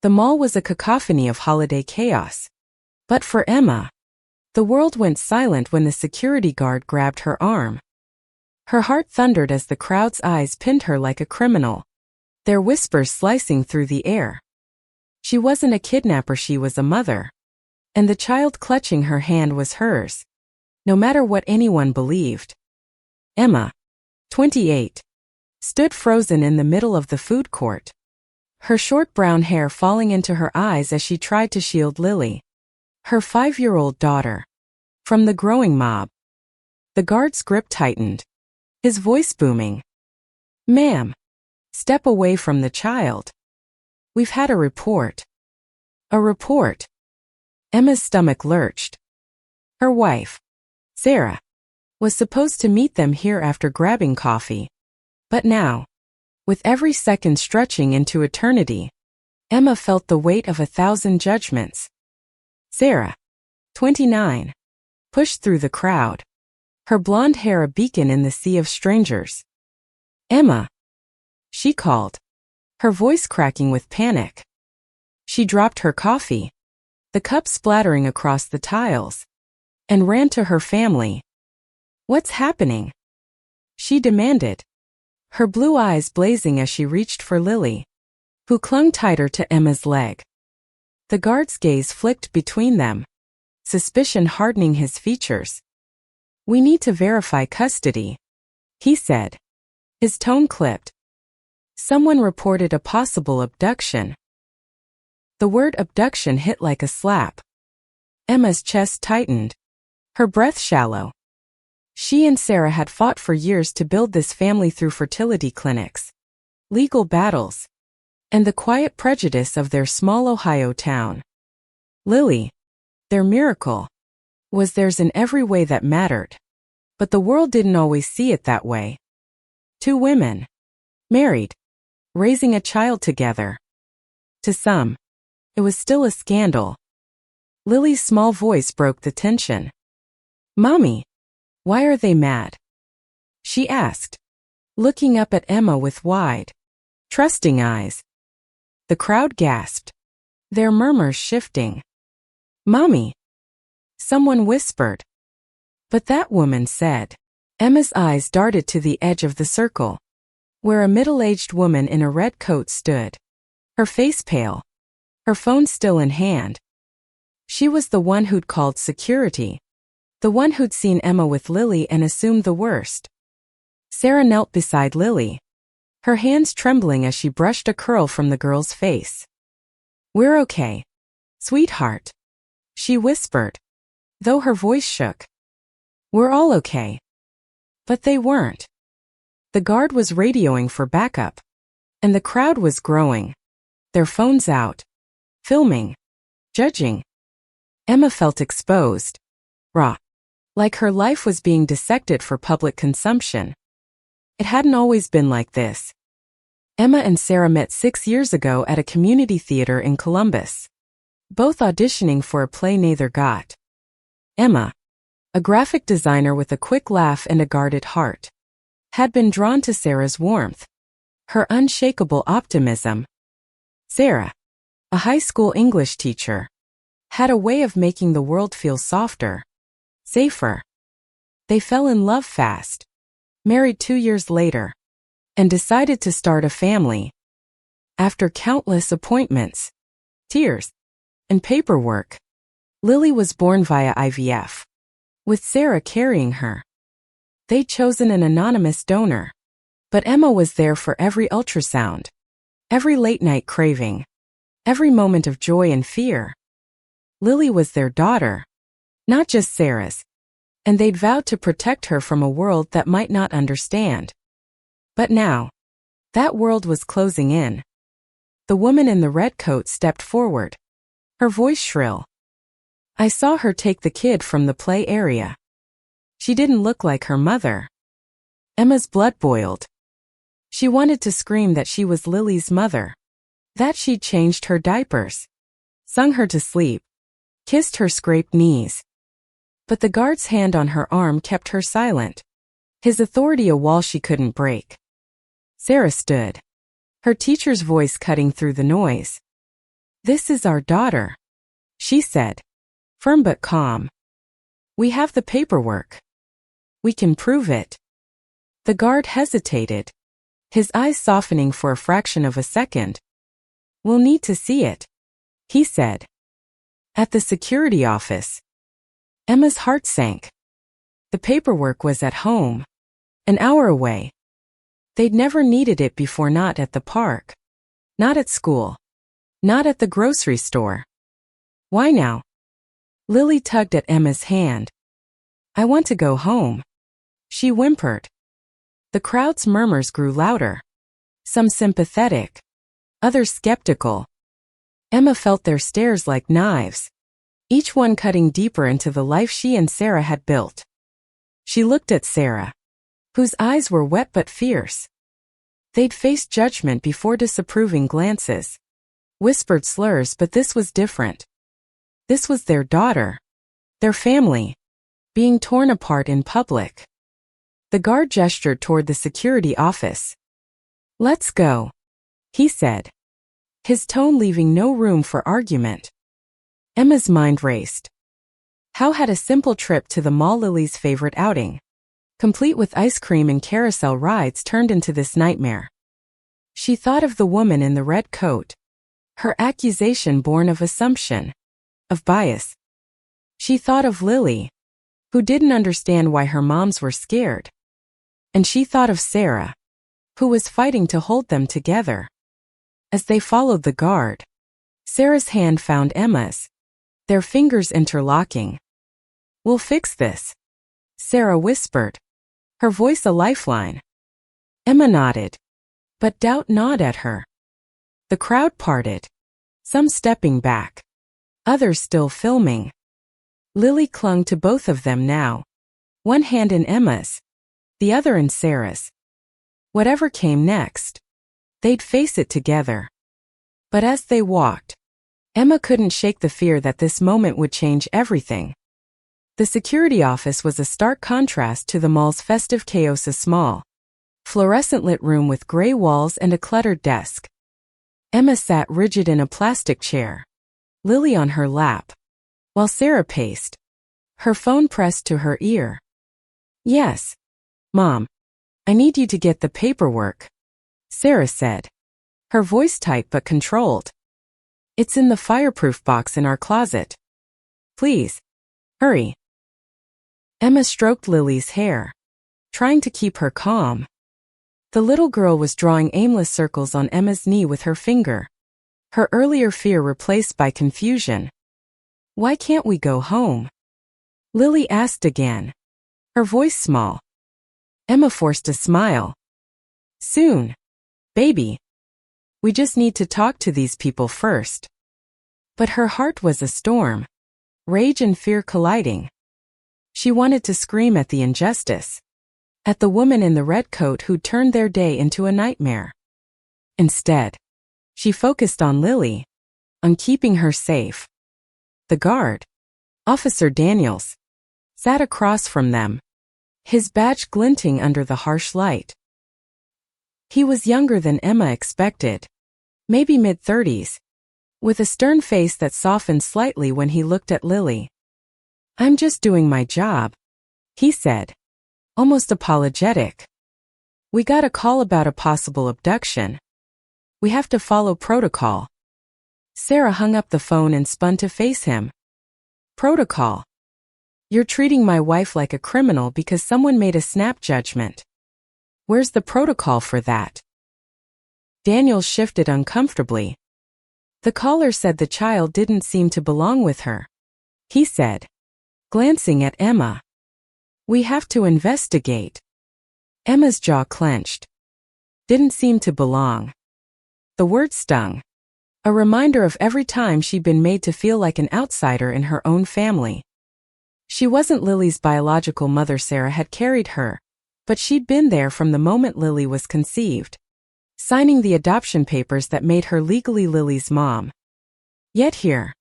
The mall was a cacophony of holiday chaos. But for Emma, the world went silent when the security guard grabbed her arm. Her heart thundered as the crowd's eyes pinned her like a criminal, their whispers slicing through the air. She wasn't a kidnapper, she was a mother. And the child clutching her hand was hers, no matter what anyone believed. Emma, 28, stood frozen in the middle of the food court, her short brown hair falling into her eyes as she tried to shield Lily, her 5-year-old daughter, from the growing mob. The guard's grip tightened, his voice booming. "Ma'am, step away from the child. We've had a report." A report? Emma's stomach lurched. Her wife, Sarah, was supposed to meet them here after grabbing coffee. But now, with every second stretching into eternity, Emma felt the weight of 1,000 judgments. Sarah, 29, pushed through the crowd, her blonde hair a beacon in the sea of strangers. "Emma," she called, her voice cracking with panic. She dropped her coffee, the cup splattering across the tiles, and ran to her family. "What's happening?" she demanded, her blue eyes blazing as she reached for Lily, who clung tighter to Emma's leg. The guard's gaze flicked between them, suspicion hardening his features. "We need to verify custody," he said, his tone clipped. "Someone reported a possible abduction." The word abduction hit like a slap. Emma's chest tightened, her breath shallow. She and Sarah had fought for years to build this family through fertility clinics, legal battles, and the quiet prejudice of their small Ohio town. Lily, their miracle, was theirs in every way that mattered. But the world didn't always see it that way. 2 women, married, raising a child together. To some, it was still a scandal. Lily's small voice broke the tension. "Mommy, why are they mad?" she asked, looking up at Emma with wide, trusting eyes. The crowd gasped, their murmurs shifting. "Mommy," someone whispered. "But that woman said." Emma's eyes darted to the edge of the circle, where a middle-aged woman in a red coat stood, her face pale, her phone still in hand. She was the one who'd called security, the one who'd seen Emma with Lily and assumed the worst. Sarah knelt beside Lily, her hands trembling as she brushed a curl from the girl's face. "We're okay, sweetheart," she whispered, though her voice shook. "We're all okay." But they weren't. The guard was radioing for backup, and the crowd was growing, their phones out, filming, judging. Emma felt exposed, raw, like her life was being dissected for public consumption. It hadn't always been like this. Emma and Sarah met 6 years ago at a community theater in Columbus, both auditioning for a play neither got. Emma, a graphic designer with a quick laugh and a guarded heart, had been drawn to Sarah's warmth, her unshakable optimism. Sarah, a high school English teacher, had a way of making the world feel softer, safer. They fell in love fast, married 2 years later, and decided to start a family. After countless appointments, tears, and paperwork, Lily was born via IVF, with Sarah carrying her. They'd chosen an anonymous donor, but Emma was there for every ultrasound, every late-night craving, every moment of joy and fear. Lily was their daughter, not just Sarah's, and they'd vowed to protect her from a world that might not understand. But now, that world was closing in. The woman in the red coat stepped forward, her voice shrill. "I saw her take the kid from the play area. She didn't look like her mother." Emma's blood boiled. She wanted to scream that she was Lily's mother, that she'd changed her diapers, sung her to sleep, kissed her scraped knees. But the guard's hand on her arm kept her silent, his authority a wall she couldn't break. Sarah stood, her teacher's voice cutting through the noise. "This is our daughter," she said, firm but calm. "We have the paperwork. We can prove it." The guard hesitated, his eyes softening for a fraction of a second. "We'll need to see it," he said. At the security office, Emma's heart sank. The paperwork was at home, an hour away. They'd never needed it before, not at the park, not at school, not at the grocery store. Why now? Lily tugged at Emma's hand. "I want to go home," she whimpered. The crowd's murmurs grew louder, some sympathetic, others skeptical. Emma felt their stares like knives, each one cutting deeper into the life she and Sarah had built. She looked at Sarah, whose eyes were wet but fierce. They'd faced judgment before, disapproving glances, whispered slurs, but this was different. This was their daughter, their family, being torn apart in public. The guard gestured toward the security office. "Let's go," he said, his tone leaving no room for argument. Emma's mind raced. How had a simple trip to the mall, Lily's favorite outing, complete with ice cream and carousel rides, turned into this nightmare? She thought of the woman in the red coat, her accusation born of assumption, of bias. She thought of Lily, who didn't understand why her moms were scared. And she thought of Sarah, who was fighting to hold them together. As they followed the guard, Sarah's hand found Emma's, their fingers interlocking. "We'll fix this," Sarah whispered, her voice a lifeline. Emma nodded, but doubt gnawed at her. The crowd parted, some stepping back, others still filming. Lily clung to both of them now, one hand in Emma's, the other in Sarah's. Whatever came next, they'd face it together. But as they walked, Emma couldn't shake the fear that this moment would change everything. The security office was a stark contrast to the mall's festive chaos, a small, fluorescent-lit room with gray walls and a cluttered desk. Emma sat rigid in a plastic chair, Lily on her lap, while Sarah paced, her phone pressed to her ear. "Yes, Mom, I need you to get the paperwork," Sarah said, her voice tight but controlled. "It's in the fireproof box in our closet. Please, hurry." Emma stroked Lily's hair, trying to keep her calm. The little girl was drawing aimless circles on Emma's knee with her finger, her earlier fear replaced by confusion. "Why can't we go home?" Lily asked again, her voice small. Emma forced a smile. "Soon, baby. We just need to talk to these people first." But her heart was a storm, rage and fear colliding. She wanted to scream at the injustice, at the woman in the red coat who'd turned their day into a nightmare. Instead, she focused on Lily, on keeping her safe. The guard, Officer Daniels, sat across from them, his badge glinting under the harsh light. He was younger than Emma expected, maybe mid-30s, with a stern face that softened slightly when he looked at Lily. "I'm just doing my job," he said, almost apologetic. "We got a call about a possible abduction. We have to follow protocol." Sarah hung up the phone and spun to face him. "Protocol? You're treating my wife like a criminal because someone made a snap judgment. Where's the protocol for that?" Daniel shifted uncomfortably. "The caller said the child didn't seem to belong with her," he said, glancing at Emma. "We have to investigate." Emma's jaw clenched. Didn't seem to belong. The word stung. A reminder of every time she'd been made to feel like an outsider in her own family. She wasn't Lily's biological mother. Sarah had carried her, but she'd been there from the moment Lily was conceived, signing the adoption papers that made her legally Lily's mom. Yet here,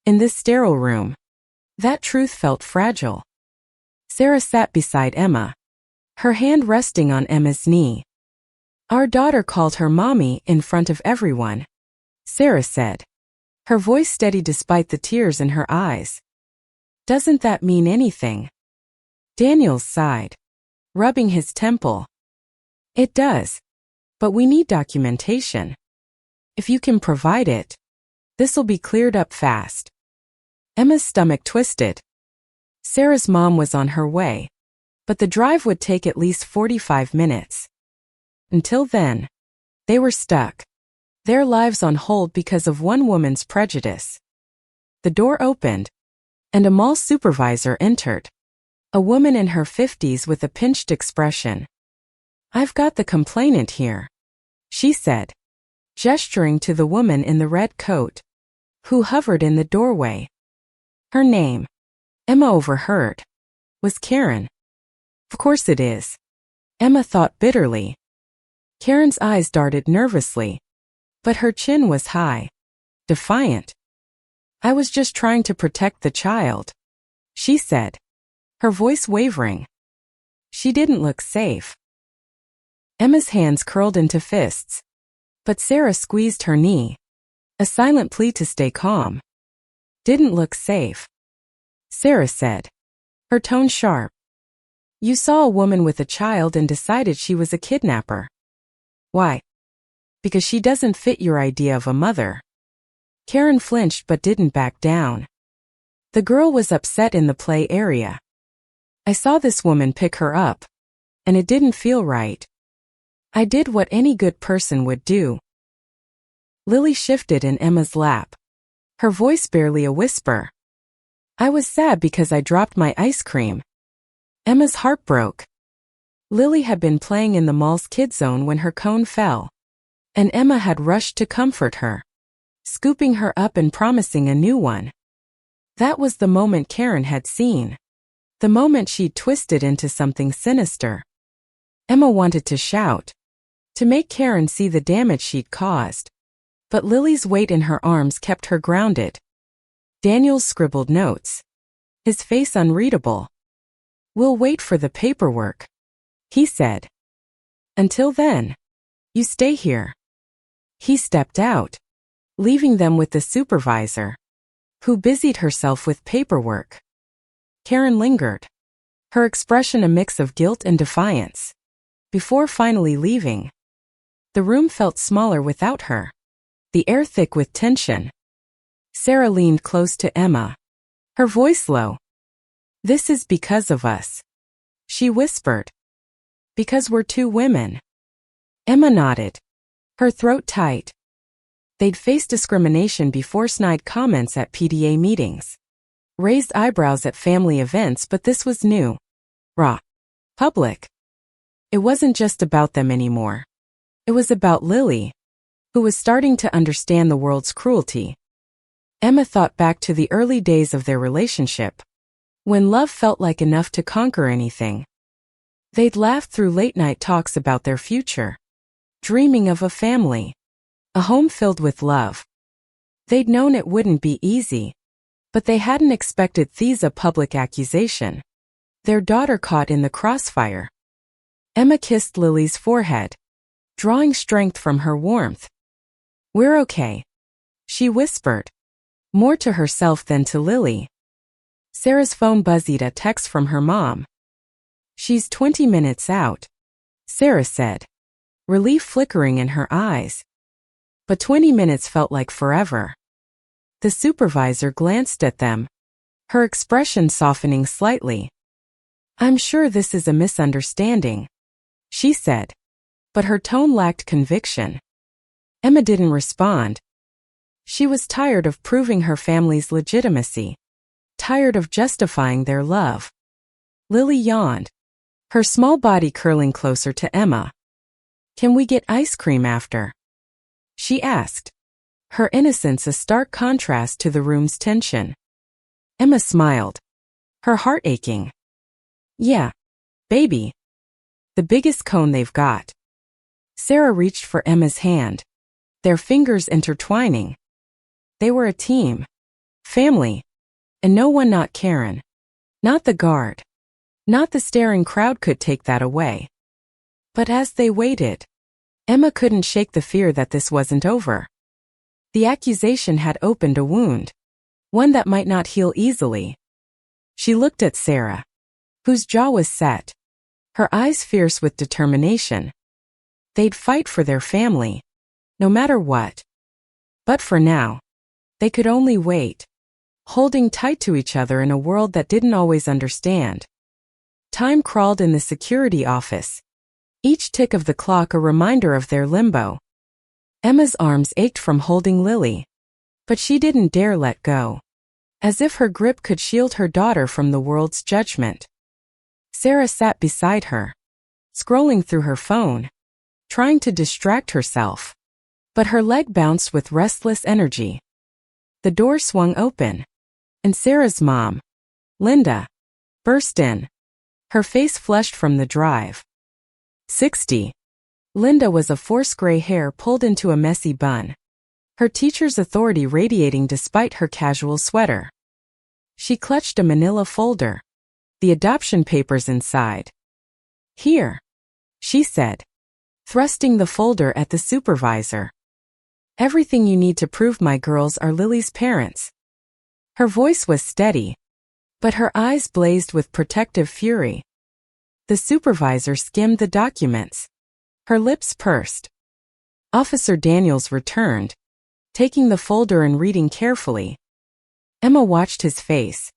in this sterile room, that truth felt fragile. Sarah sat beside Emma, her hand resting on Emma's knee. "Our daughter called her mommy in front of everyone," Sarah said, Her voice steady despite the tears in her eyes. Doesn't that mean anything? Daniel sighed, rubbing his temple. It does. But we need documentation. If you can provide it, this'll be cleared up fast. Emma's stomach twisted. Sarah's mom was on her way, but the drive would take at least 45 minutes. Until then, they were stuck, their lives on hold because of one woman's prejudice. The door opened, and a mall supervisor entered. A woman in her 50s with a pinched expression. I've got the complainant here, she said, gesturing to the woman in the red coat, who hovered in the doorway. Her name, Emma overheard, was Karen. Of course it is, Emma thought bitterly. Karen's eyes darted nervously, but her chin was high, defiant. I was just trying to protect the child, she said, her voice wavering. She didn't look safe. Emma's hands curled into fists, but Sarah squeezed her knee, a silent plea to stay calm. Didn't look safe, Sarah said, her tone sharp. You saw a woman with a child and decided she was a kidnapper. Why? Because she doesn't fit your idea of a mother. Karen flinched but didn't back down. The girl was upset in the play area. I saw this woman pick her up, and it didn't feel right. I did what any good person would do. Lily shifted in Emma's lap, her voice barely a whisper. I was sad because I dropped my ice cream. Emma's heart broke. Lily had been playing in the mall's kid zone when her cone fell, and Emma had rushed to comfort her, scooping her up and promising a new one. That was the moment Karen had seen. The moment she'd twisted into something sinister. Emma wanted to shout, to make Karen see the damage she'd caused. But Lily's weight in her arms kept her grounded. Daniel scribbled notes, his face unreadable. We'll wait for the paperwork, he said. Until then, you stay here. He stepped out, leaving them with the supervisor, who busied herself with paperwork. Karen lingered, her expression a mix of guilt and defiance. Before finally leaving, the room felt smaller without her, the air thick with tension. Sarah leaned close to Emma, her voice low. This is because of us, she whispered. Because we're two women. Emma nodded, her throat tight. They'd faced discrimination before, snide comments at PDA meetings, raised eyebrows at family events, but this was new. Raw. Public. It wasn't just about them anymore. It was about Lily, who was starting to understand the world's cruelty. Emma thought back to the early days of their relationship, when love felt like enough to conquer anything. They'd laughed through late-night talks about their future, dreaming of a family, a home filled with love. They'd known it wouldn't be easy, but they hadn't expected a public accusation. Their daughter caught in the crossfire. Emma kissed Lily's forehead, drawing strength from her warmth. We're okay, she whispered, more to herself than to Lily. Sarah's phone buzzed, a text from her mom. She's 20 minutes out, Sarah said, relief flickering in her eyes. But 20 minutes felt like forever. The supervisor glanced at them, her expression softening slightly. I'm sure this is a misunderstanding, she said, but her tone lacked conviction. Emma didn't respond. She was tired of proving her family's legitimacy, tired of justifying their love. Lily yawned, her small body curling closer to Emma. Can we get ice cream after? She asked, her innocence a stark contrast to the room's tension. Emma smiled, her heart aching. Yeah, baby. The biggest cone they've got. Sarah reached for Emma's hand, their fingers intertwining. They were a team, family, and no one, not Karen, not the guard, not the staring crowd, could take that away. But as they waited, Emma couldn't shake the fear that this wasn't over. The accusation had opened a wound, one that might not heal easily. She looked at Sarah, whose jaw was set, her eyes fierce with determination. They'd fight for their family, no matter what. But for now, they could only wait, holding tight to each other in a world that didn't always understand. Time crawled in the security office, each tick of the clock a reminder of their limbo. Emma's arms ached from holding Lily, but she didn't dare let go, as if her grip could shield her daughter from the world's judgment. Sarah sat beside her, scrolling through her phone, trying to distract herself, but her leg bounced with restless energy. The door swung open, and Sarah's mom, Linda, burst in, her face flushed from the drive. 60. Linda was a forced gray hair pulled into a messy bun, her teacher's authority radiating despite her casual sweater. She clutched a manila folder, the adoption papers inside. "Here," she said, thrusting the folder at the supervisor. "Everything you need to prove my girls are Lily's parents." Her voice was steady, but her eyes blazed with protective fury. The supervisor skimmed the documents, her lips pursed. Officer Daniels returned, taking the folder and reading carefully. Emma watched his face,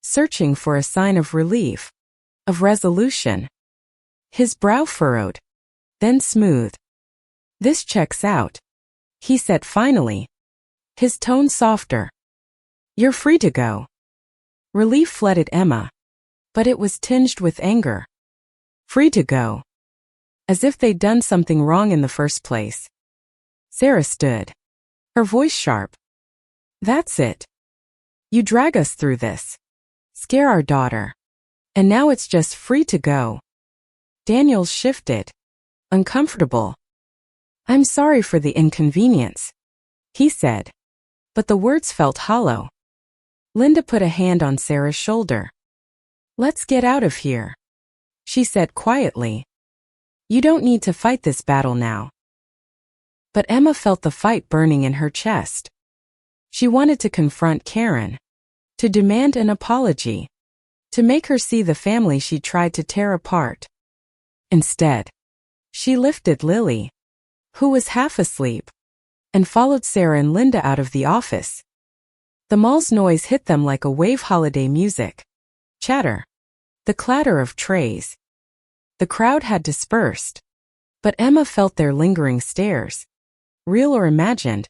searching for a sign of relief, of resolution. His brow furrowed, then smooth. "This checks out," he said finally, his tone softer. "You're free to go." Relief flooded Emma, but it was tinged with anger. Free to go. As if they'd done something wrong in the first place. Sarah stood, her voice sharp. "That's it. You drag us through this, scare our daughter, and now it's just free to go." Daniels shifted, uncomfortable. "I'm sorry for the inconvenience," he said, but the words felt hollow. Linda put a hand on Sarah's shoulder. "Let's get out of here," she said quietly. "You don't need to fight this battle now." But Emma felt the fight burning in her chest. She wanted to confront Karen, to demand an apology, to make her see the family she tried to tear apart. Instead, she lifted Lily, who was half asleep, and followed Sarah and Linda out of the office. The mall's noise hit them like a wave holiday music. Chatter. The clatter of trays. The crowd had dispersed, but Emma felt their lingering stares, real or imagined.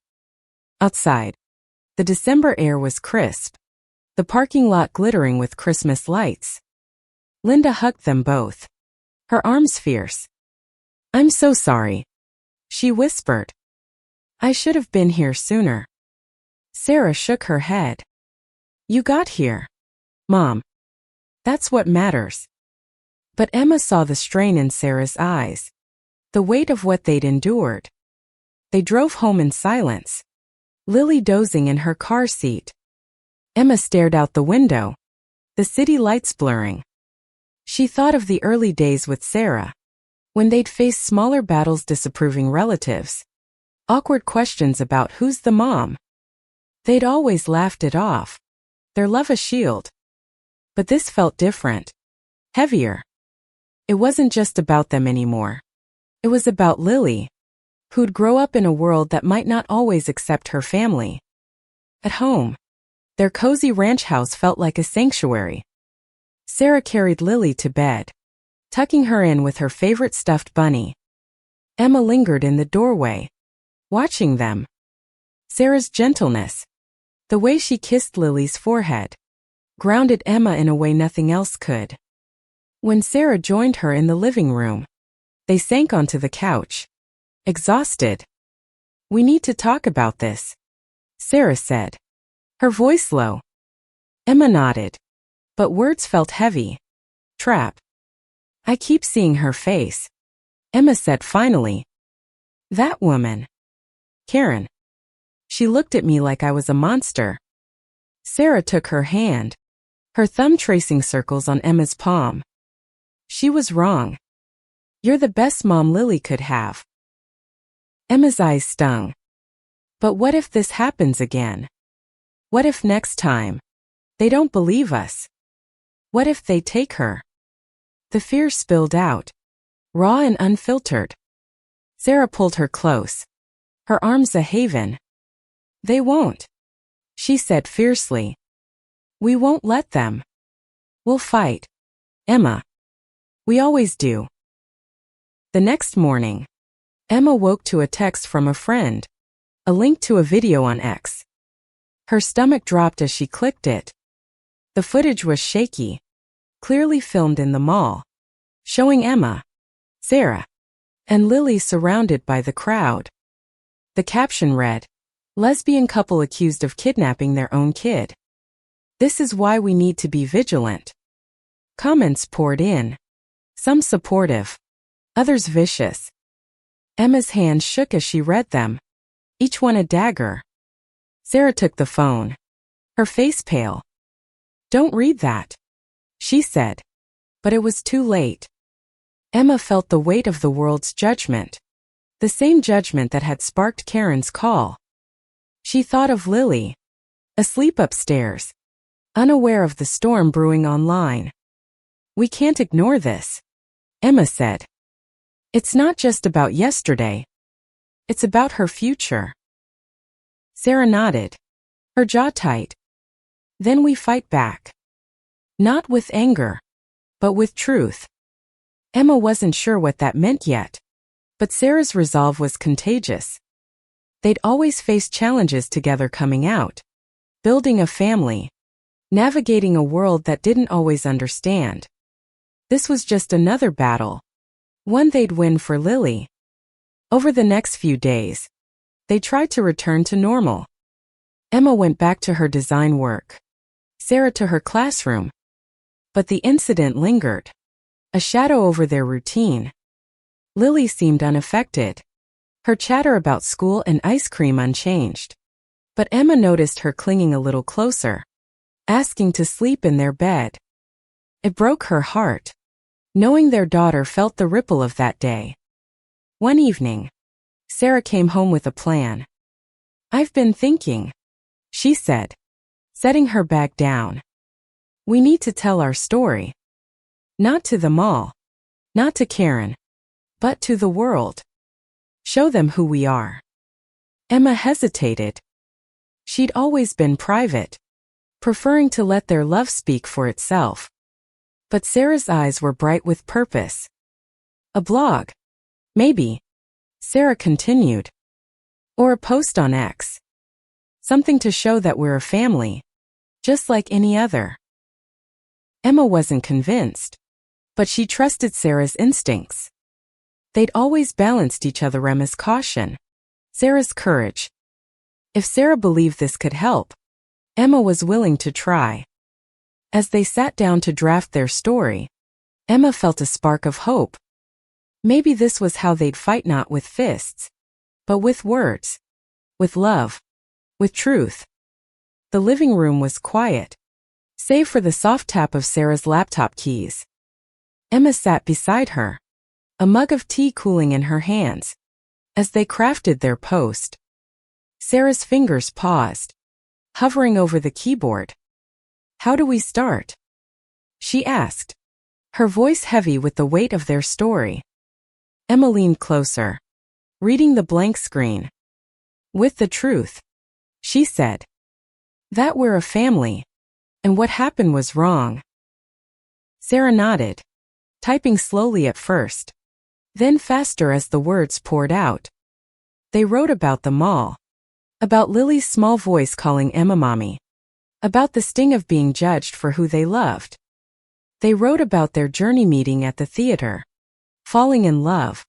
Outside, the December air was crisp, the parking lot glittering with Christmas lights. Linda hugged them both, her arms fierce. "I'm so sorry," she whispered. "I should have been here sooner." Sarah shook her head. "You got here, Mom. That's what matters." But Emma saw the strain in Sarah's eyes, the weight of what they'd endured. They drove home in silence, Lily dozing in her car seat. Emma stared out the window, the city lights blurring. She thought of the early days with Sarah, when they'd faced smaller battles, disapproving relatives, awkward questions about who's the mom. They'd always laughed it off, their love a shield. But this felt different, heavier. It wasn't just about them anymore. It was about Lily, who'd grow up in a world that might not always accept her family. At home, their cozy ranch house felt like a sanctuary. Sarah carried Lily to bed, tucking her in with her favorite stuffed bunny. Emma lingered in the doorway, watching them. Sarah's gentleness, the way she kissed Lily's forehead, grounded Emma in a way nothing else could. When Sarah joined her in the living room, they sank onto the couch, exhausted. "We need to talk about this," Sarah said, her voice low. Emma nodded, but words felt heavy. "Trap. I keep seeing her face," Emma said finally. "That woman. Karen. She looked at me like I was a monster." Sarah took her hand, her thumb tracing circles on Emma's palm. "She was wrong. You're the best mom Lily could have." Emma's eyes stung. But what if this happens again? What if next time they don't believe us? What if they take her? The fear spilled out, raw and unfiltered. Sarah pulled her close, her arms a haven. They won't, she said fiercely. We won't let them. We'll fight, Emma. We always do. The next morning, Emma woke to a text from a friend, a link to a video on X. Her stomach dropped as she clicked it. The footage was shaky, clearly filmed in the mall, showing Emma, Sarah, and Lily surrounded by the crowd. The caption read, "Lesbian couple accused of kidnapping their own kid. This is why we need to be vigilant." Comments poured in, some supportive, others vicious. Emma's hands shook as she read them, each one a dagger. Sarah took the phone, her face pale. "Don't read that," she said, but it was too late. Emma felt the weight of the world's judgment, the same judgment that had sparked Karen's call. She thought of Lily, asleep upstairs, unaware of the storm brewing online. "We can't ignore this," Emma said. "It's not just about yesterday. It's about her future." Sarah nodded, her jaw tight. "Then we fight back. Not with anger, but with truth." Emma wasn't sure what that meant yet, but Sarah's resolve was contagious. They'd always faced challenges together coming out, building a family, navigating a world that didn't always understand. This was just another battle, one they'd win for Lily. Over the next few days, they tried to return to normal. Emma went back to her design work, Sarah to her classroom. But the incident lingered, a shadow over their routine. Lily seemed unaffected, her chatter about school and ice cream unchanged. But Emma noticed her clinging a little closer, asking to sleep in their bed. It broke her heart, knowing their daughter felt the ripple of that day. One evening, Sarah came home with a plan. "I've been thinking," she said, setting her bag down. "We need to tell our story. Not to them all, not to Karen, but to the world. Show them who we are." Emma hesitated. She'd always been private, preferring to let their love speak for itself. But Sarah's eyes were bright with purpose. "A blog, maybe," Sarah continued. "Or a post on X. Something to show that we're a family, just like any other." Emma wasn't convinced, but she trusted Sarah's instincts. They'd always balanced each other. Emma's caution, Sarah's courage. If Sarah believed this could help, Emma was willing to try. As they sat down to draft their story, Emma felt a spark of hope. Maybe this was how they'd fight, not with fists, but with words, with love, with truth. The living room was quiet, save for the soft tap of Sarah's laptop keys. Emma sat beside her, a mug of tea cooling in her hands. As they crafted their post, Sarah's fingers paused, hovering over the keyboard. "How do we start?" she asked, her voice heavy with the weight of their story. Emma leaned closer, reading the blank screen. "With the truth," she said. "That we're a family, and what happened was wrong." Sarah nodded, typing slowly at first, then faster as the words poured out. They wrote about the mall, about Lily's small voice calling Emma mommy, about the sting of being judged for who they loved. They wrote about their journey meeting at the theater, falling in love,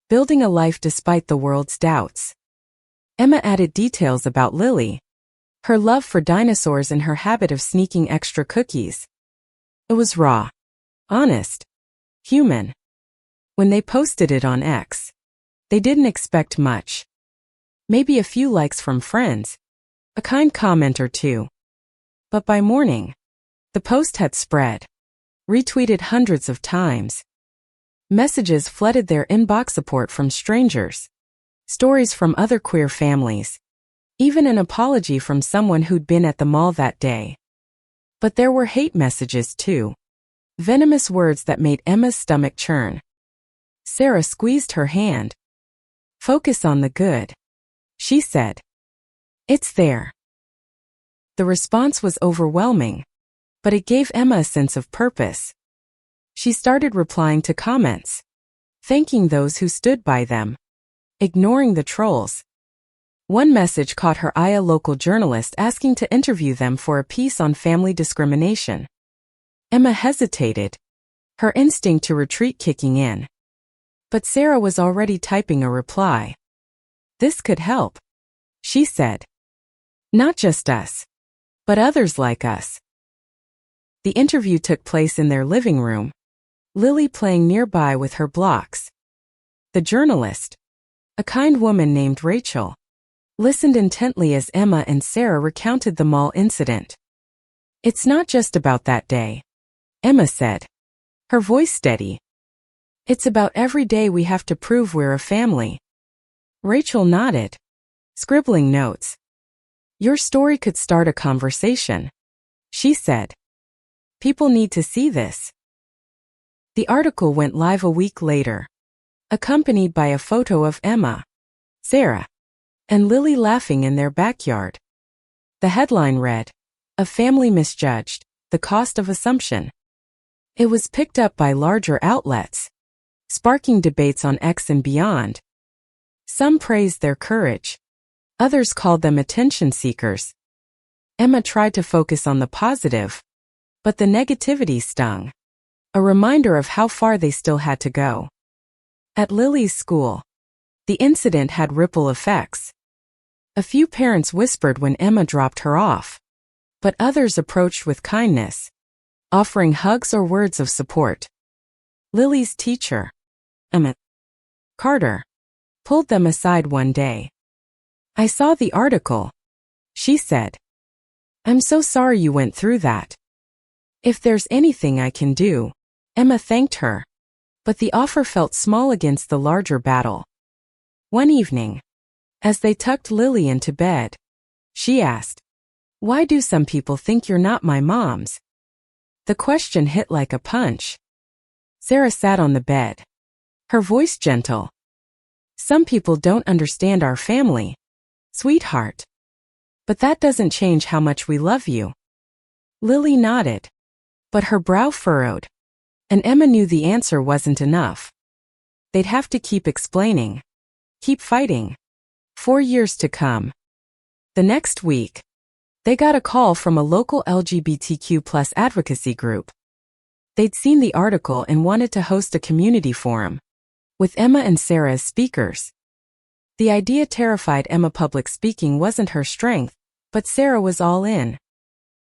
building a life despite the world's doubts. Emma added details about Lily, her love for dinosaurs and her habit of sneaking extra cookies. It was raw, honest, human. When they posted it on X, they didn't expect much. Maybe a few likes from friends, a kind comment or two. But by morning, the post had spread, retweeted hundreds of times. Messages flooded their inbox, support from strangers, stories from other queer families, Even an apology from someone who'd been at the mall that day. But there were hate messages too. Venomous words that made Emma's stomach churn. Sarah squeezed her hand. "Focus on the good," she said. "It's there." The response was overwhelming, but it gave Emma a sense of purpose. She started replying to comments, thanking those who stood by them, ignoring the trolls. One message caught her eye: a local journalist asking to interview them for a piece on family discrimination. Emma hesitated, her instinct to retreat kicking in. But Sarah was already typing a reply. "This could help," she said. "Not just us, but others like us." The interview took place in their living room, Lily playing nearby with her blocks. The journalist, a kind woman named Rachel, listened intently as Emma and Sarah recounted the mall incident. "It's not just about that day," Emma said, her voice steady. "It's about every day we have to prove we're a family." Rachel nodded, scribbling notes. "Your story could start a conversation," she said. "People need to see this." The article went live a week later, accompanied by a photo of Emma, Sarah, and Lily laughing in their backyard. The headline read, "A family misjudged, the cost of assumption." It was picked up by larger outlets, sparking debates on X and beyond. Some praised their courage. Others called them attention seekers. Emma tried to focus on the positive, but the negativity stung, a reminder of how far they still had to go. At Lily's school, the incident had ripple effects. A few parents whispered when Emma dropped her off, but others approached with kindness, offering hugs or words of support. Lily's teacher, Emma Carter, pulled them aside one day. "I saw the article," she said. "I'm so sorry you went through that. If there's anything I can do," Emma thanked her, but the offer felt small against the larger battle. One evening, as they tucked Lily into bed, she asked, "Why do some people think you're not my mom's?" The question hit like a punch. Sarah sat on the bed, her voice gentle. "Some people don't understand our family, sweetheart. But that doesn't change how much we love you." Lily nodded, but her brow furrowed, and Emma knew the answer wasn't enough. They'd have to keep explaining, keep fighting. 4 years to come. The next week, they got a call from a local LGBTQ+ advocacy group. They'd seen the article and wanted to host a community forum, with Emma and Sarah as speakers. The idea terrified Emma. Public speaking wasn't her strength, but Sarah was all in.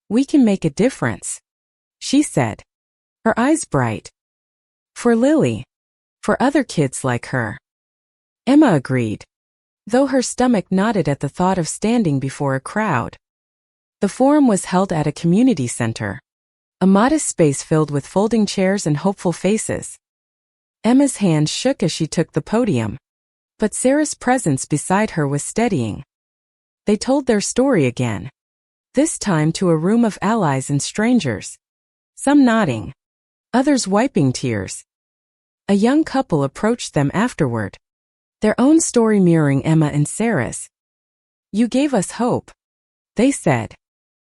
"We can make a difference," she said, her eyes bright. "For Lily. For other kids like her." Emma agreed, though her stomach knotted at the thought of standing before a crowd. The forum was held at a community center, a modest space filled with folding chairs and hopeful faces. Emma's hands shook as she took the podium, but Sarah's presence beside her was steadying. They told their story again, this time to a room of allies and strangers, some nodding, others wiping tears. A young couple approached them afterward, their own story mirroring Emma and Sarah's. "You gave us hope," they said,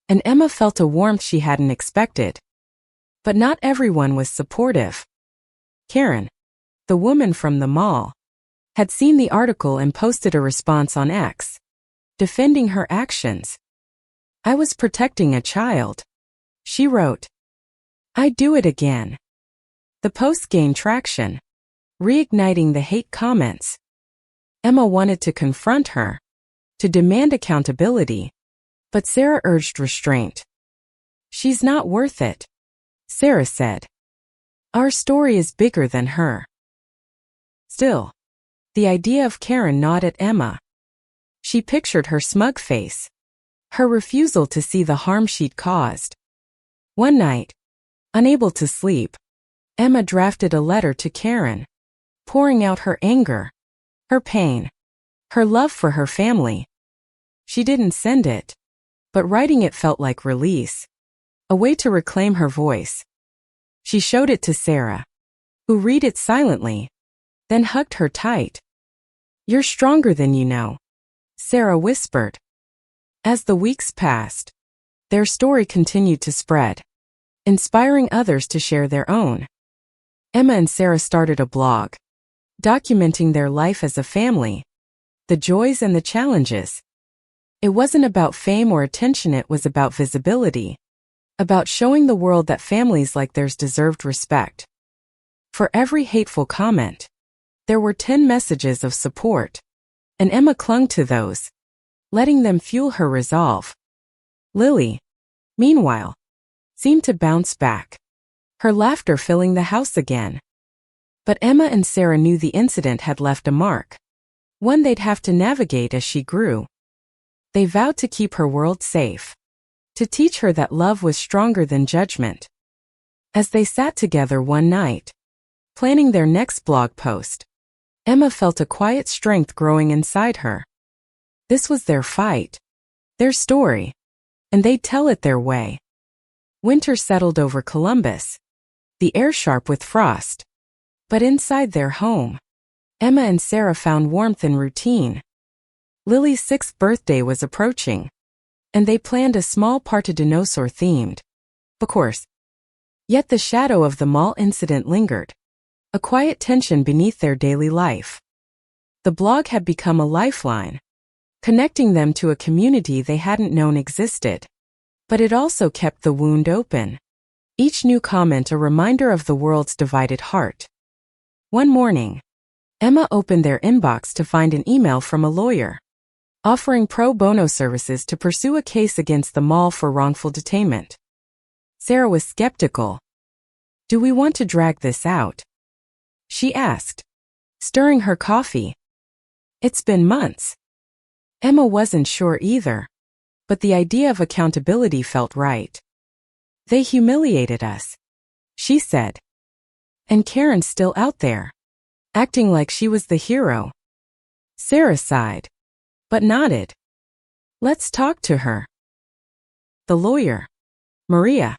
and Emma felt a warmth she hadn't expected. But not everyone was supportive. Karen, the woman from the mall, had seen the article and posted a response on X, defending her actions. "I was protecting a child," she wrote. "I'd do it again." The post gained traction, reigniting the hate comments. Emma wanted to confront her, to demand accountability, but Sarah urged restraint. "She's not worth it," Sarah said. "Our story is bigger than her." Still, the idea of Karen gnawed at Emma. She pictured her smug face, her refusal to see the harm she'd caused. One night, unable to sleep, Emma drafted a letter to Karen, pouring out her anger, her pain, her love for her family. She didn't send it, but writing it felt like release, a way to reclaim her voice. She showed it to Sarah, who read it silently, then hugged her tight. "You're stronger than you know," Sarah whispered. As the weeks passed, their story continued to spread, inspiring others to share their own. Emma and Sarah started a blog, documenting their life as a family, the joys and the challenges. It wasn't about fame or attention, it was about visibility, about showing the world that families like theirs deserved respect. For every hateful comment, there were 10 messages of support, and Emma clung to those, letting them fuel her resolve. Lily, meanwhile, seemed to bounce back, her laughter filling the house again. But Emma and Sarah knew the incident had left a mark, one they'd have to navigate as she grew. They vowed to keep her world safe, to teach her that love was stronger than judgment. As they sat together one night, planning their next blog post, Emma felt a quiet strength growing inside her. This was their fight, their story, and they'd tell it their way. Winter settled over Columbus, the air sharp with frost. But inside their home, Emma and Sarah found warmth in routine. Lily's 6th birthday was approaching, and they planned a small party dinosaur-themed, of course. Yet the shadow of the mall incident lingered, a quiet tension beneath their daily life. The blog had become a lifeline, connecting them to a community they hadn't known existed. But it also kept the wound open, each new comment a reminder of the world's divided heart. One morning, Emma opened their inbox to find an email from a lawyer, offering pro bono services to pursue a case against the mall for wrongful detainment. Sarah was skeptical. "Do we want to drag this out?" she asked, stirring her coffee. "It's been months." Emma wasn't sure either, but the idea of accountability felt right. "They humiliated us," she said. "And Karen's still out there, acting like she was the hero." Sarah sighed, but nodded. "Let's talk to her." The lawyer, Maria,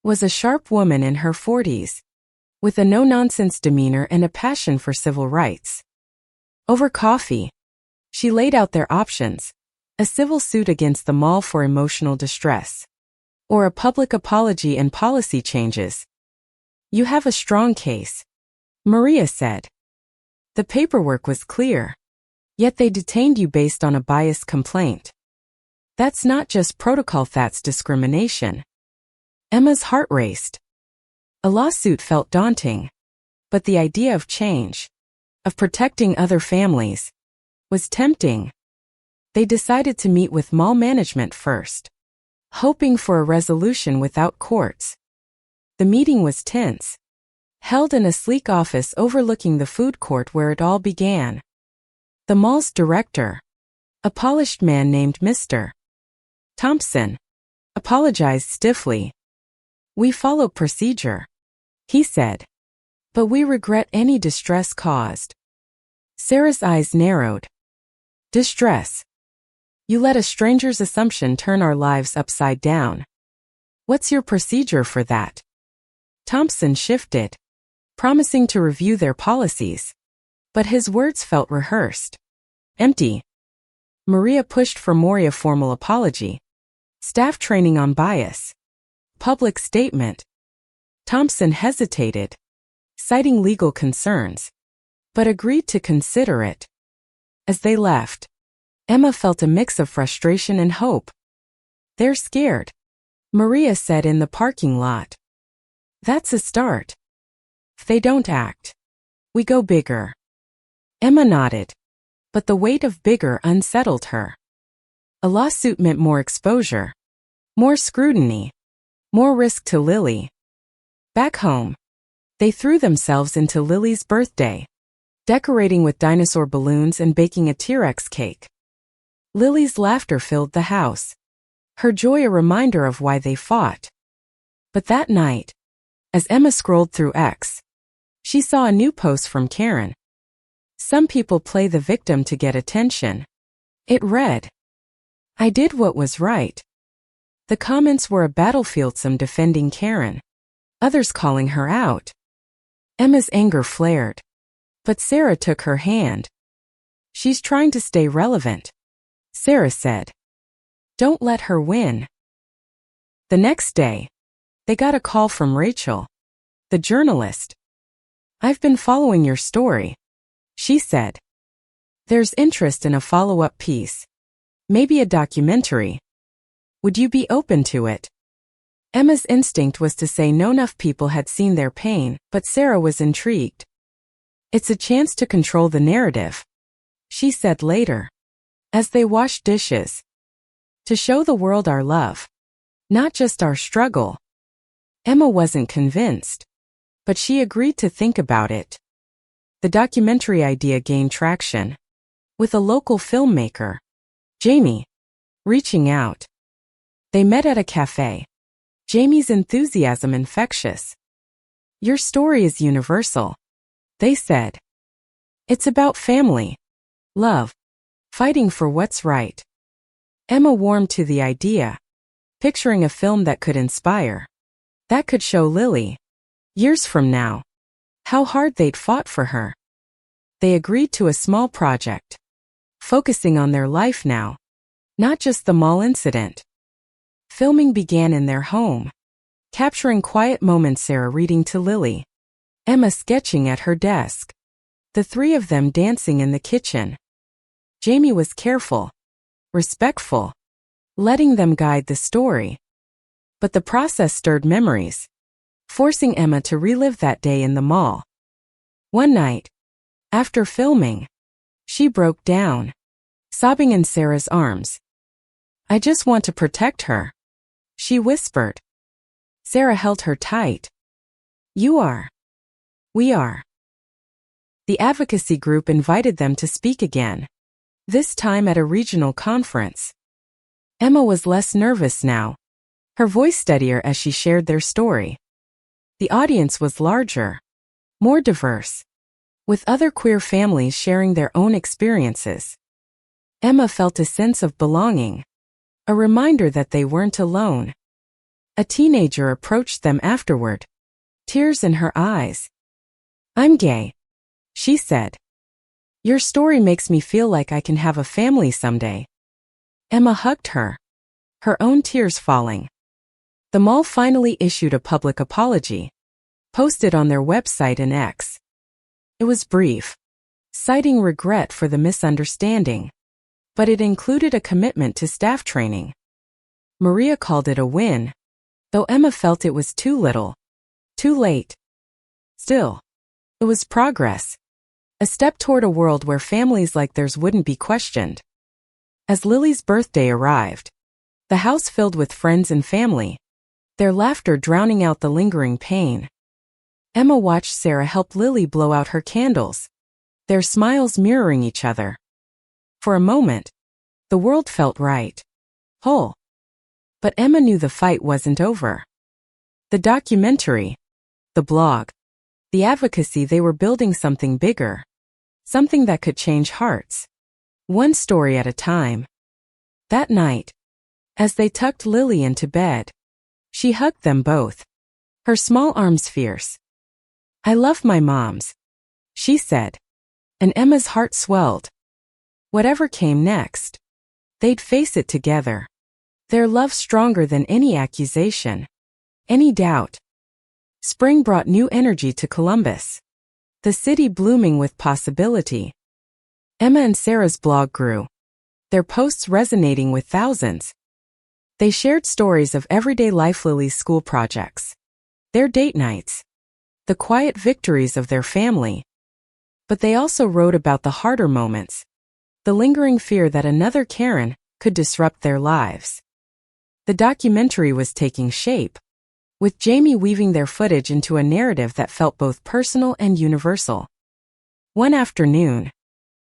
was a sharp woman in her 40s, with a no-nonsense demeanor and a passion for civil rights. Over coffee, she laid out their options: a civil suit against the mall for emotional distress, or a public apology and policy changes. "You have a strong case," Maria said. "The paperwork was clear, yet they detained you based on a biased complaint. That's not just protocol, that's discrimination." Emma's heart raced. A lawsuit felt daunting, but the idea of change, of protecting other families, was tempting. They decided to meet with mall management first, hoping for a resolution without courts. The meeting was tense, held in a sleek office overlooking the food court where it all began. The mall's director, a polished man named Mr. Thompson, apologized stiffly. "We follow procedure," he said, "but we regret any distress caused." Sarah's eyes narrowed. "Distress? You let a stranger's assumption turn our lives upside down. What's your procedure for that?" Thompson shifted, promising to review their policies, but his words felt rehearsed, empty. Maria pushed for a formal apology, staff training on bias, public statement. Thompson hesitated, citing legal concerns, but agreed to consider it. As they left, Emma felt a mix of frustration and hope. "They're scared," Maria said in the parking lot. "That's a start. If they don't act, we go bigger." Emma nodded, but the weight of bigger unsettled her. A lawsuit meant more exposure, more scrutiny, more risk to Lily. Back home, they threw themselves into Lily's birthday, decorating with dinosaur balloons and baking a T-Rex cake. Lily's laughter filled the house, her joy a reminder of why they fought. But that night, as Emma scrolled through X, she saw a new post from Karen. "Some people play the victim to get attention." It read, I did what was right. The comments were a battlefield, some defending Karen, others calling her out. Emma's anger flared. But Sarah took her hand. She's trying to stay relevant, Sarah said. Don't let her win. The next day, they got a call from Rachel, the journalist. I've been following your story, she said. There's interest in a follow-up piece. Maybe a documentary. Would you be open to it? Emma's instinct was to say no. Enough people had seen their pain, but Sarah was intrigued. It's a chance to control the narrative, she said later, as they washed dishes. To show the world our love, not just our struggle. Emma wasn't convinced, but she agreed to think about it. The documentary idea gained traction, with a local filmmaker, Jamie, reaching out. They met at a cafe. Jamie's enthusiasm infectious. Your story is universal, they said. It's about family, love, fighting for what's right. Emma warmed to the idea, picturing a film that could inspire, that could show Lily, years from now, how hard they'd fought for her. They agreed to a small project, focusing on their life now, not just the mall incident. Filming began in their home, capturing quiet moments, Sarah reading to Lily, Emma sketching at her desk, the three of them dancing in the kitchen. Jamie was careful, respectful, letting them guide the story. But the process stirred memories, forcing Emma to relive that day in the mall. One night, after filming, she broke down, sobbing in Sarah's arms. I just want to protect her, she whispered. Sarah held her tight. You are. We are. The advocacy group invited them to speak again, this time at a regional conference. Emma was less nervous now, her voice steadier as she shared their story. The audience was larger, more diverse, with other queer families sharing their own experiences. Emma felt a sense of belonging, a reminder that they weren't alone. A teenager approached them afterward, tears in her eyes. I'm gay, she said. Your story makes me feel like I can have a family someday. Emma hugged her, her own tears falling. The mall finally issued a public apology, posted on their website and X. It was brief, citing regret for the misunderstanding, but it included a commitment to staff training. Maria called it a win, though Emma felt it was too little, too late. Still, it was progress, a step toward a world where families like theirs wouldn't be questioned. As Lily's birthday arrived, the house filled with friends and family, their laughter drowning out the lingering pain. Emma watched Sarah help Lily blow out her candles, their smiles mirroring each other. For a moment, the world felt right, whole. But Emma knew the fight wasn't over. The documentary, the blog, the advocacy, they were building something bigger, something that could change hearts, one story at a time. That night, as they tucked Lily into bed, she hugged them both, her small arms fierce. I love my moms, she said, and Emma's heart swelled. Whatever came next, they'd face it together, their love stronger than any accusation, any doubt. Spring brought new energy to Columbus, the city blooming with possibility. Emma and Sarah's blog grew, their posts resonating with thousands. They shared stories of everyday life, Lily's school projects, their date nights, the quiet victories of their family. But they also wrote about the harder moments, the lingering fear that another Karen could disrupt their lives. The documentary was taking shape, with Jamie weaving their footage into a narrative that felt both personal and universal. One afternoon,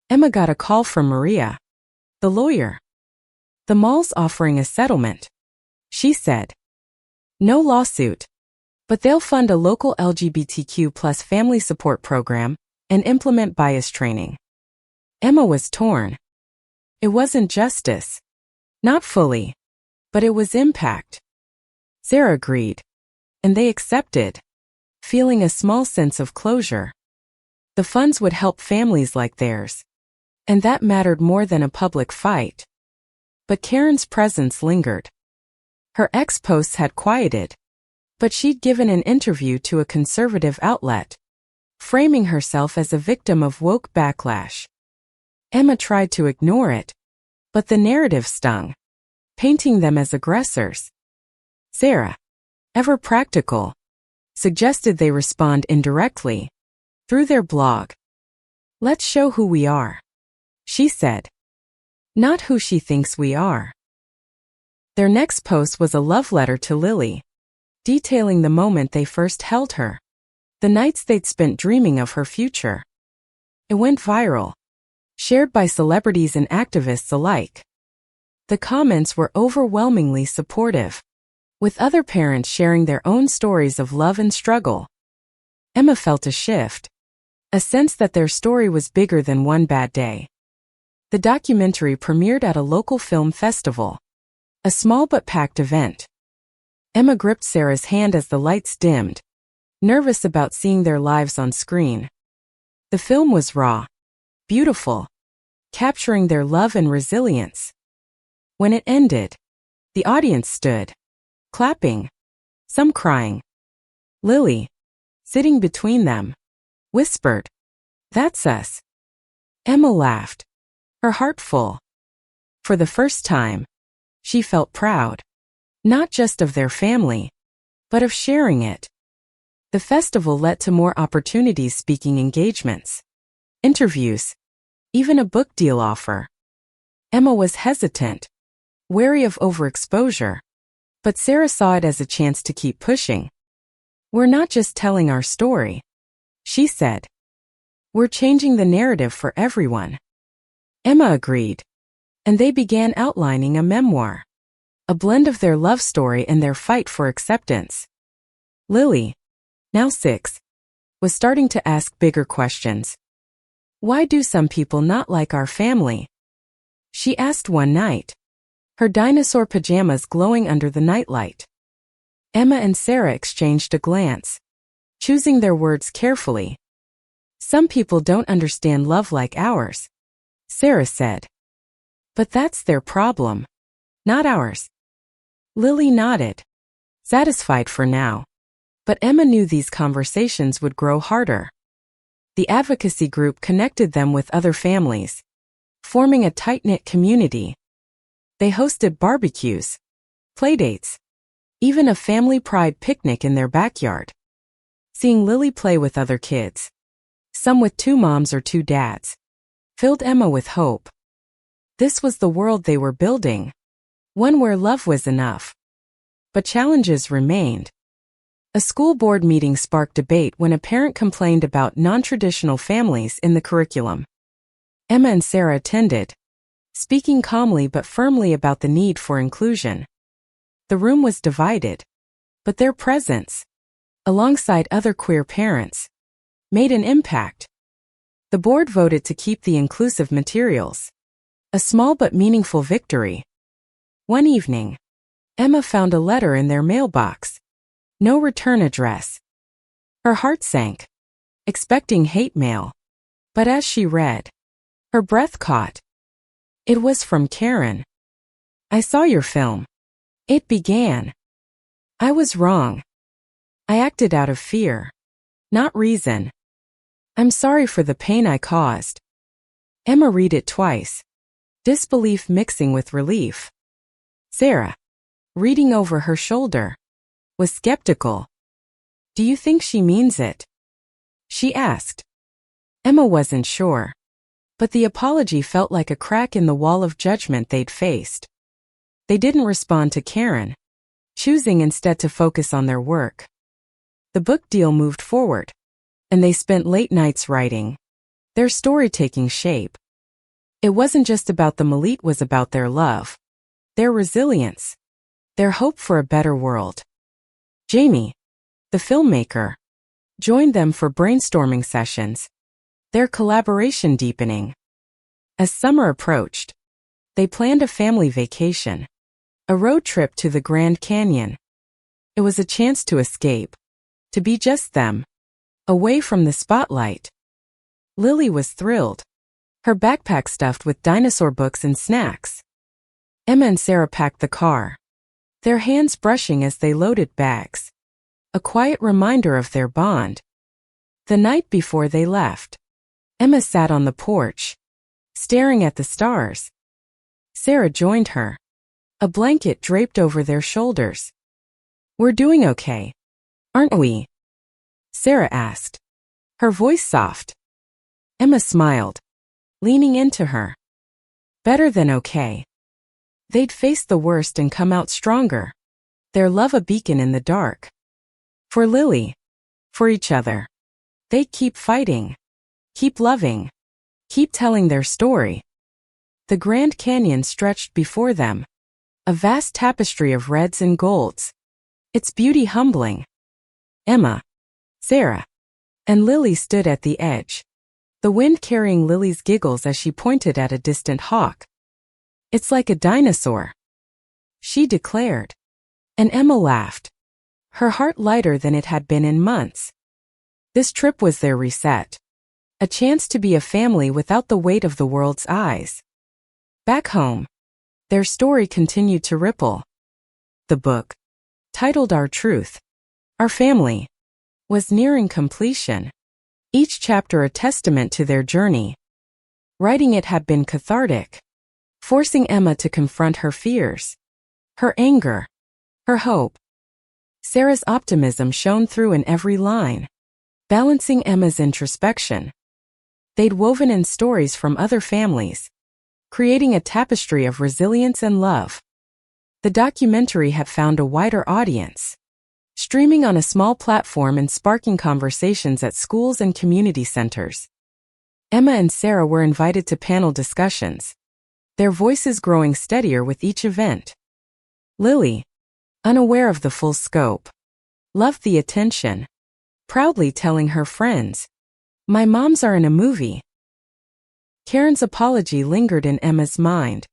Emma got a call from Maria, the lawyer. The mall's offering a settlement, she said. No lawsuit, but they'll fund a local LGBTQ plus family support program and implement bias training. Emma was torn. It wasn't justice. Not fully, but it was impact. Sarah agreed, and they accepted, feeling a small sense of closure. The funds would help families like theirs, and that mattered more than a public fight. But Karen's presence lingered. Her ex-posts had quieted, but she'd given an interview to a conservative outlet, framing herself as a victim of woke backlash. Emma tried to ignore it, but the narrative stung, painting them as aggressors. Sarah, ever practical, suggested they respond indirectly, through their blog. Let's show who we are, she said. Not who she thinks we are. Their next post was a love letter to Lily, detailing the moment they first held her, the nights they'd spent dreaming of her future. It went viral, shared by celebrities and activists alike. The comments were overwhelmingly supportive, with other parents sharing their own stories of love and struggle. Emma felt a shift, a sense that their story was bigger than one bad day. The documentary premiered at a local film festival, a small but packed event. Emma gripped Sarah's hand as the lights dimmed, nervous about seeing their lives on screen. The film was raw, beautiful, capturing their love and resilience. When it ended, the audience stood, clapping, some crying. Lily, sitting between them, whispered, "That's us." Emma laughed, her heart full. For the first time, she felt proud, not just of their family, but of sharing it. The festival led to more opportunities, speaking engagements, interviews, even a book deal offer. Emma was hesitant, wary of overexposure, but Sarah saw it as a chance to keep pushing. "We're not just telling our story," she said. "We're changing the narrative for everyone." Emma agreed, and they began outlining a memoir, a blend of their love story and their fight for acceptance. Lily, now 6, was starting to ask bigger questions. "Why do some people not like our family?" she asked one night, her dinosaur pajamas glowing under the nightlight. Emma and Sarah exchanged a glance, choosing their words carefully. "Some people don't understand love like ours," Sarah said. "But that's their problem, not ours." Lily nodded, satisfied for now. But Emma knew these conversations would grow harder. The advocacy group connected them with other families, forming a tight-knit community. They hosted barbecues, playdates, even a family pride picnic in their backyard. Seeing Lily play with other kids, some with 2 moms or 2 dads, filled Emma with hope. This was the world they were building, one where love was enough. But challenges remained. A school board meeting sparked debate when a parent complained about non-traditional families in the curriculum. Emma and Sarah attended, speaking calmly but firmly about the need for inclusion. The room was divided, but their presence, alongside other queer parents, made an impact. The board voted to keep the inclusive materials, a small but meaningful victory. One evening, Emma found a letter in their mailbox. No return address. Her heart sank, expecting hate mail. But as she read, her breath caught. It was from Karen. "I saw your film," it began. "I was wrong. I acted out of fear, not reason. I'm sorry for the pain I caused." Emma read it twice, disbelief mixing with relief. Sarah, reading over her shoulder, was skeptical. "Do you think she means it?" she asked. Emma wasn't sure, but the apology felt like a crack in the wall of judgment they'd faced. They didn't respond to Karen, choosing instead to focus on their work. The book deal moved forward, and they spent late nights writing, their story taking shape. It wasn't just about them, it was about their love, their resilience, their hope for a better world. Jamie, the filmmaker, joined them for brainstorming sessions, their collaboration deepening. As summer approached, They planned a family vacation. A road trip to the Grand Canyon. It was a chance to escape. To be just them. Away from the spotlight. Lily was thrilled. Her backpack stuffed with dinosaur books and snacks. Emma and Sarah packed the car. Their hands brushing as they loaded bags. A quiet reminder of their bond. The night before they left, Emma sat on the porch, staring at the stars. Sarah joined her. A blanket draped over their shoulders. "We're doing okay, aren't we?" Sarah asked, her voice soft. Emma smiled, leaning into her. Better than okay. They'd faced the worst and come out stronger. Their love a beacon in the dark. For Lily. For each other. They'd keep fighting. Keep loving. Keep telling their story. The Grand Canyon stretched before them. A vast tapestry of reds and golds. Its beauty humbling. Emma, Sarah, and Lily stood at the edge. The wind carrying Lily's giggles as she pointed at a distant hawk. "It's like a dinosaur," she declared. And Emma laughed. Her heart lighter than it had been in months. This trip was their reset. A chance to be a family without the weight of the world's eyes. Back home, their story continued to ripple. The book, titled Our Truth, Our Family, was nearing completion. Each chapter a testament to their journey. Writing it had been cathartic, forcing Emma to confront her fears, her anger, her hope. Sarah's optimism shone through in every line, balancing Emma's introspection. They'd woven in stories from other families, creating a tapestry of resilience and love. The documentary had found a wider audience, streaming on a small platform and sparking conversations at schools and community centers. Emma and Sarah were invited to panel discussions, their voices growing steadier with each event. Lily, unaware of the full scope, loved the attention, proudly telling her friends, "My moms are in a movie." Karen's apology lingered in Emma's mind,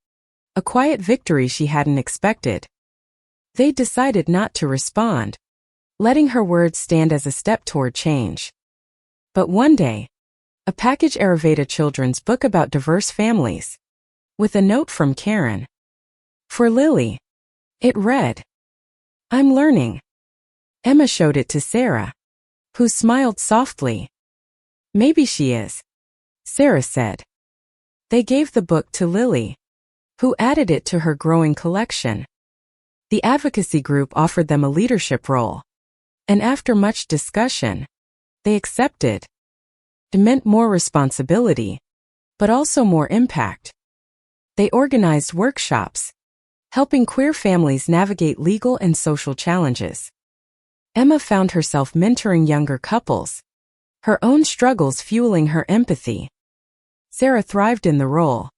a quiet victory she hadn't expected. They decided not to respond, letting her words stand as a step toward change. But one day, a package arrived, a children's book about diverse families, with a note from Karen. For Lily, it read, "I'm learning." Emma showed it to Sarah, who smiled softly. "Maybe she is," Sarah said. They gave the book to Lily, who added it to her growing collection. The advocacy group offered them a leadership role, and after much discussion, they accepted. It meant more responsibility, but also more impact. They organized workshops, helping queer families navigate legal and social challenges. Emma found herself mentoring younger couples, her own struggles fueling her empathy. Sarah thrived in the role,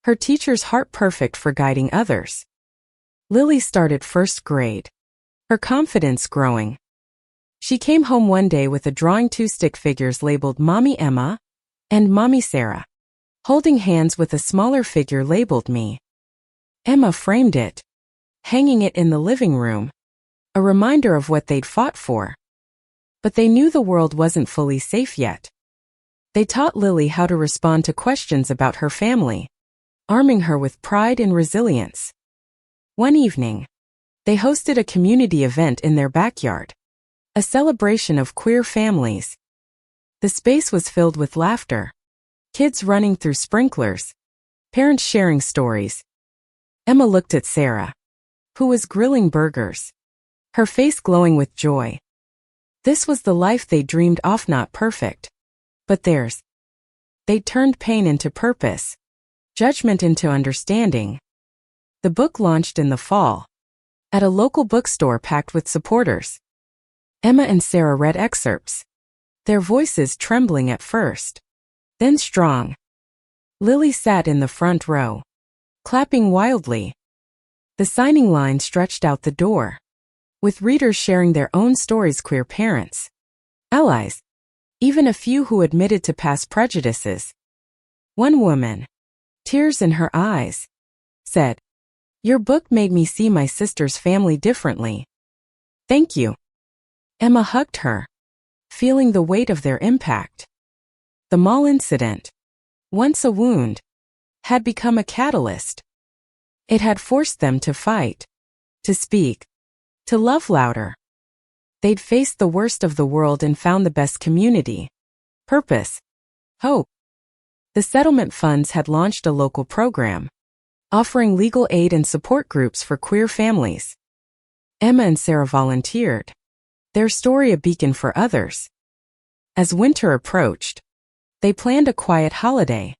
her teacher's heart perfect for guiding others. Lily started first grade, her confidence growing. She came home one day with a drawing two stick figures labeled Mommy Emma and Mommy Sarah, holding hands with a smaller figure labeled Me. Emma framed it, hanging it in the living room, a reminder of what they'd fought for. But they knew the world wasn't fully safe yet. They taught Lily how to respond to questions about her family, arming her with pride and resilience. One evening, they hosted a community event in their backyard, a celebration of queer families. The space was filled with laughter, kids running through sprinklers, parents sharing stories. Emma looked at Sarah, who was grilling burgers, her face glowing with joy. This was the life they dreamed of, not perfect, but theirs. They turned pain into purpose, judgment into understanding. The book launched in the fall, at a local bookstore packed with supporters. Emma and Sarah read excerpts, their voices trembling at first, then strong. Lily sat in the front row, clapping wildly. The signing line stretched out the door, with readers sharing their own stories, queer parents, allies, even a few who admitted to past prejudices. One woman, tears in her eyes, said, "Your book made me see my sister's family differently." "Thank you." Emma hugged her, feeling the weight of their impact. The mall incident, once a wound, had become a catalyst. It had forced them to fight, to speak, to love louder. They'd faced the worst of the world and found the best community, purpose, hope. The settlement funds had launched a local program, offering legal aid and support groups for queer families. Emma and Sarah volunteered, their story a beacon for others. As winter approached, they planned a quiet holiday,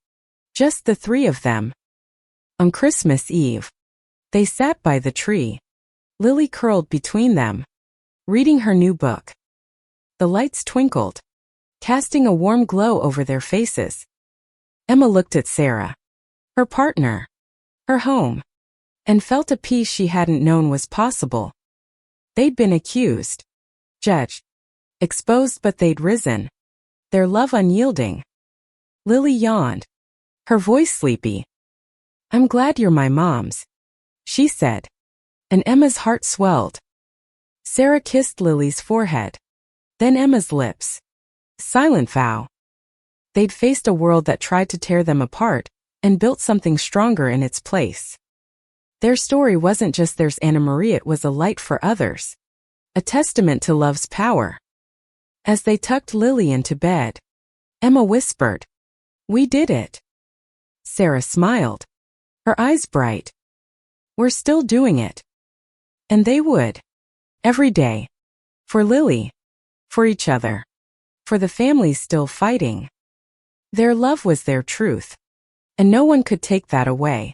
just the three of them. On Christmas Eve, they sat by the tree, Lily curled between them, reading her new book. The lights twinkled, casting a warm glow over their faces. Emma looked at Sarah, her partner, her home, and felt a peace she hadn't known was possible. They'd been accused, judged, exposed, but they'd risen, their love unyielding. Lily yawned, her voice sleepy. "I'm glad you're my mom's," she said, and Emma's heart swelled. Sarah kissed Lily's forehead, then Emma's lips. Silent vow. They'd faced a world that tried to tear them apart, and built something stronger in its place. Their story wasn't just theirs, Anna Marie, it was a light for others, a testament to love's power. As they tucked Lily into bed, Emma whispered, "We did it." Sarah smiled, her eyes bright. "We're still doing it." And they would. Every day. For Lily. For each other. For the families still fighting. Their love was their truth. And no one could take that away.